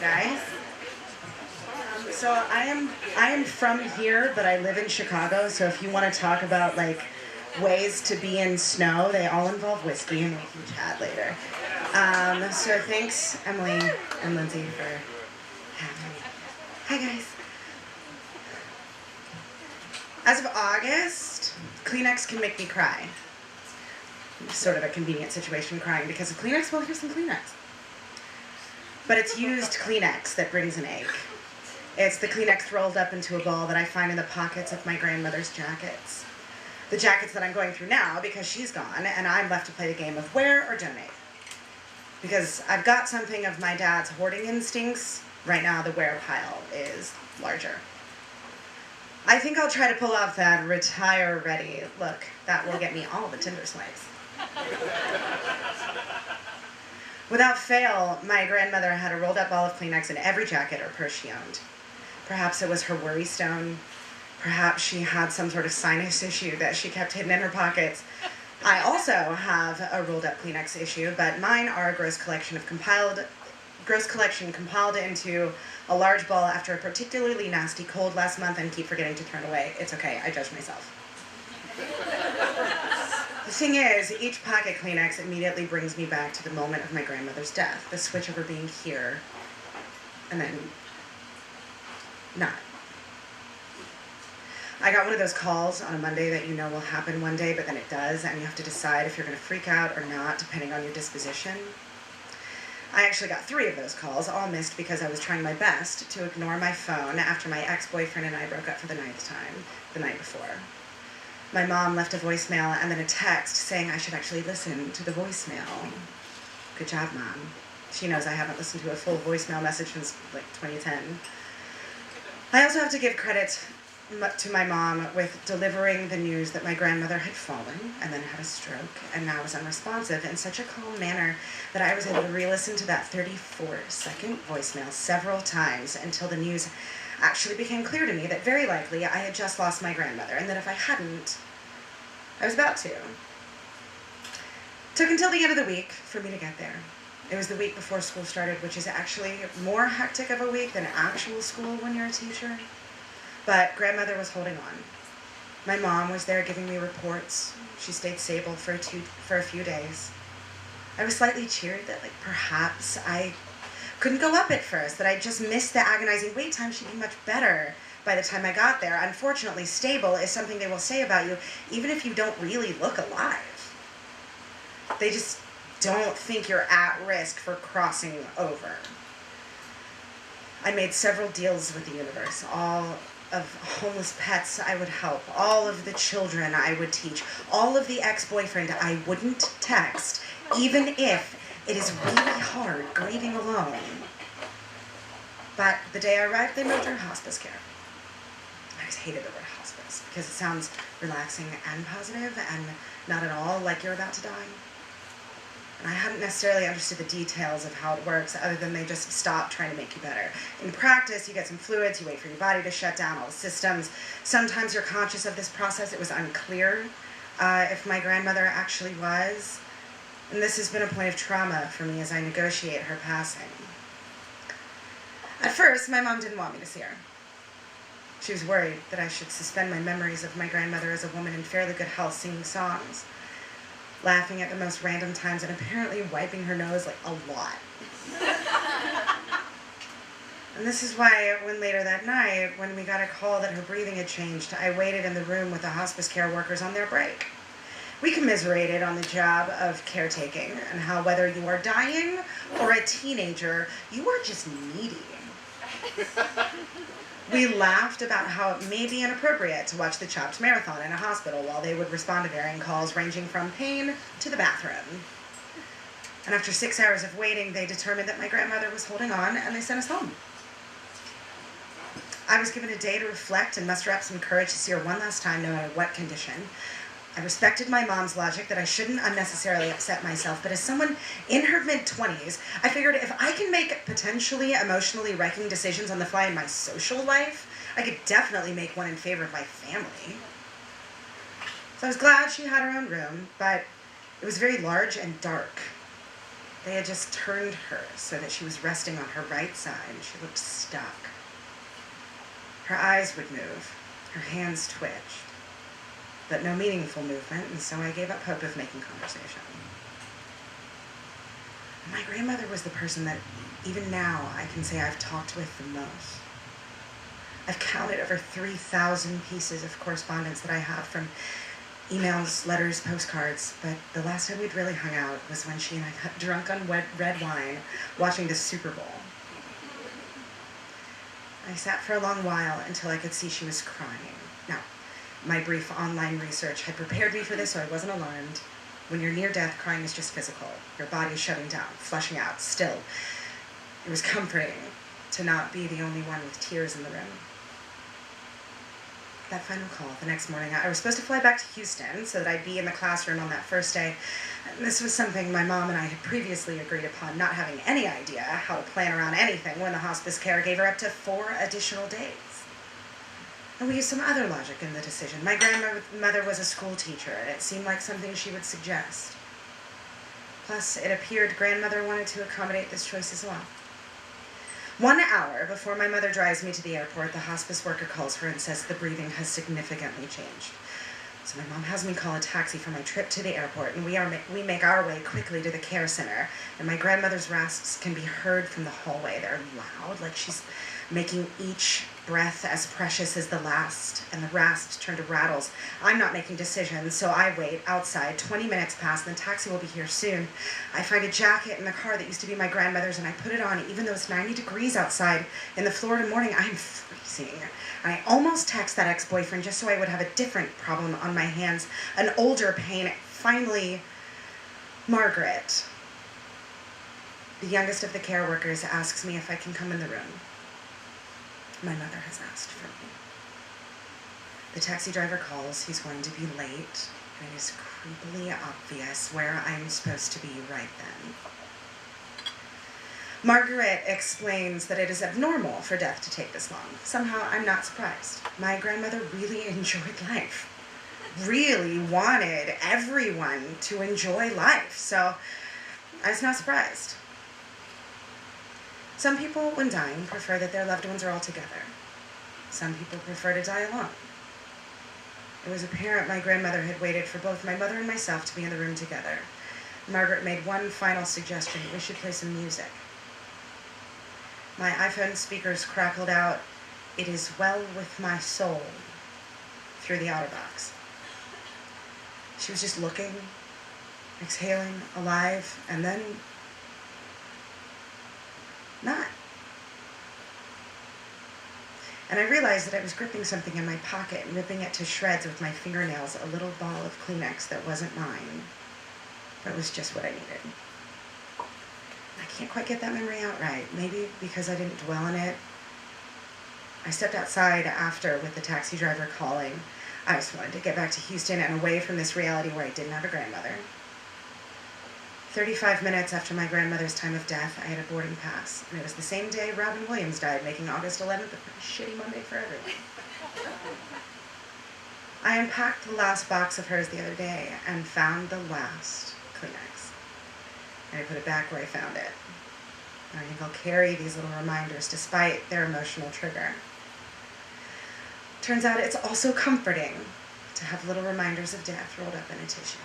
guys. So I am from here, but I live in Chicago. So if you want to talk about like ways to be in snow, they all involve whiskey, and we can chat later. So thanks, Emily and Lindsay, for having me. Hi guys. As of August, Kleenex can make me cry. Sort of a convenient situation, crying because of Kleenex. Well, here's some Kleenex. But it's used Kleenex that brings an ache. It's the Kleenex rolled up into a ball that I find in the pockets of my grandmother's jackets. The jackets that I'm going through now because she's gone and I'm left to play the game of wear or donate. Because I've got something of my dad's hoarding instincts. Right now the wear pile is larger. I think I'll try to pull off that retire ready look. That will get me all the Tinder swipes. Without fail, my grandmother had a rolled up ball of Kleenex in every jacket or purse she owned. Perhaps it was her worry stone. Perhaps she had some sort of sinus issue that she kept hidden in her pockets. I also have a rolled up Kleenex issue, but mine are a gross collection compiled into a large ball after a particularly nasty cold last month and keep forgetting to turn away. It's okay, I judge myself. The thing is, each pocket Kleenex immediately brings me back to the moment of my grandmother's death, the switch of her being here, and then not. I got one of those calls on a Monday that you know will happen one day, but then it does, and you have to decide if you're going to freak out or not, depending on your disposition. I actually got 3 of those calls, all missed because I was trying my best to ignore my phone after my ex-boyfriend and I broke up for the 9th time, the night before. My mom left a voicemail and then a text saying I should actually listen to the voicemail. Good job, Mom. She knows I haven't listened to a full voicemail message since, like, 2010. I also have to give credit to my mom with delivering the news that my grandmother had fallen and then had a stroke and now was unresponsive in such a calm manner that I was able to re-listen to that 34-second voicemail several times until the news actually became clear to me that very likely I had just lost my grandmother and that if I hadn't, I was about to. It took until the end of the week for me to get there. It was the week before school started, which is actually more hectic of a week than actual school when you're a teacher. But grandmother was holding on. My mom was there giving me reports. She stayed stable for a few days. I was slightly cheered that perhaps I couldn't go up at first, that I just missed the agonizing wait time. She'd be much better by the time I got there. Unfortunately, stable is something they will say about you even if you don't really look alive. They just don't think you're at risk for crossing over. I made several deals with the universe. All of homeless pets I would help, all of the children I would teach, all of the ex-boyfriend I wouldn't text, even if it is really hard grieving alone. But the day I arrived, they moved her to hospice care. I always hated the word hospice because it sounds relaxing and positive and not at all like you're about to die. And I hadn't necessarily understood the details of how it works other than they just stop trying to make you better. In practice, you get some fluids, you wait for your body to shut down all the systems. Sometimes you're conscious of this process. It was unclear if my grandmother actually was. And this has been a point of trauma for me as I negotiate her passing. At first, my mom didn't want me to see her. She was worried that I should suspend my memories of my grandmother as a woman in fairly good health singing songs, laughing at the most random times, and apparently wiping her nose a lot. And this is why when later that night, when we got a call that her breathing had changed, I waited in the room with the hospice care workers on their break. We commiserated on the job of caretaking and how whether you are dying or a teenager, you are just needy. We laughed about how it may be inappropriate to watch the Chopped Marathon in a hospital while they would respond to varying calls ranging from pain to the bathroom. And after 6 hours of waiting, they determined that my grandmother was holding on and they sent us home. I was given a day to reflect and muster up some courage to see her one last time, no matter what condition. I respected my mom's logic that I shouldn't unnecessarily upset myself, but as someone in her mid-20s, I figured if I can make potentially emotionally wrecking decisions on the fly in my social life, I could definitely make one in favor of my family. So I was glad she had her own room, but it was very large and dark. They had just turned her so that she was resting on her right side. She looked stuck. Her eyes would move. Her hands twitched. But no meaningful movement, and so I gave up hope of making conversation. My grandmother was the person that, even now, I can say I've talked with the most. I've counted over 3,000 pieces of correspondence that I have from emails, letters, postcards, but the last time we'd really hung out was when she and I got drunk on red wine watching the Super Bowl. I sat for a long while until I could see she was crying. Now, my brief online research had prepared me for this, so I wasn't alarmed. When you're near death, crying is just physical. Your body's shutting down, flushing out. Still, it was comforting to not be the only one with tears in the room. That final call the next morning, I was supposed to fly back to Houston so that I'd be in the classroom on that first day. And this was something my mom and I had previously agreed upon, not having any idea how to plan around anything when the hospice care gave her up to 4 additional days. And we used some other logic in the decision. My grandmother was a school teacher, and it seemed like something she would suggest. Plus, it appeared grandmother wanted to accommodate this choice as well. 1 hour before my mother drives me to the airport, the hospice worker calls her and says the breathing has significantly changed. So my mom has me call a taxi for my trip to the airport, and we make our way quickly to the care center, and my grandmother's rasps can be heard from the hallway. They're loud, like she's making each breath as precious as the last, and the rasps turn to rattles. I'm not making decisions, so I wait outside. 20 minutes pass, and the taxi will be here soon. I find a jacket in the car that used to be my grandmother's, and I put it on, even though it's 90 degrees outside. In the Florida morning, I'm freezing. I almost text that ex-boyfriend just so I would have a different problem on my hands, an older pain. Finally, Margaret, the youngest of the care workers, asks me if I can come in the room. My mother has asked for me. The taxi driver calls. He's going to be late, and it is creepily obvious where I'm supposed to be right then. Margaret explains that it is abnormal for death to take this long. Somehow, I'm not surprised. My grandmother really enjoyed life. Really wanted everyone to enjoy life, so I was not surprised. Some people, when dying, prefer that their loved ones are all together. Some people prefer to die alone. It was apparent my grandmother had waited for both my mother and myself to be in the room together. Margaret made one final suggestion: we should play some music. My iPhone speakers crackled out, "It is well with my soul," through the OtterBox. She was just looking, exhaling, alive, and then not. And I realized that I was gripping something in my pocket and ripping it to shreds with my fingernails, a little ball of Kleenex that wasn't mine, but was just what I needed. I can't quite get that memory out right. Maybe because I didn't dwell on it. I stepped outside after with the taxi driver calling. I just wanted to get back to Houston and away from this reality where I didn't have a grandmother. 35 minutes after my grandmother's time of death, I had a boarding pass, and it was the same day Robin Williams died, making August 11th a pretty shitty Monday for everyone. I unpacked the last box of hers the other day and found the last Kleenex. And I put it back where I found it. And I think I'll carry these little reminders despite their emotional trigger. Turns out it's also comforting to have little reminders of death rolled up in a tissue.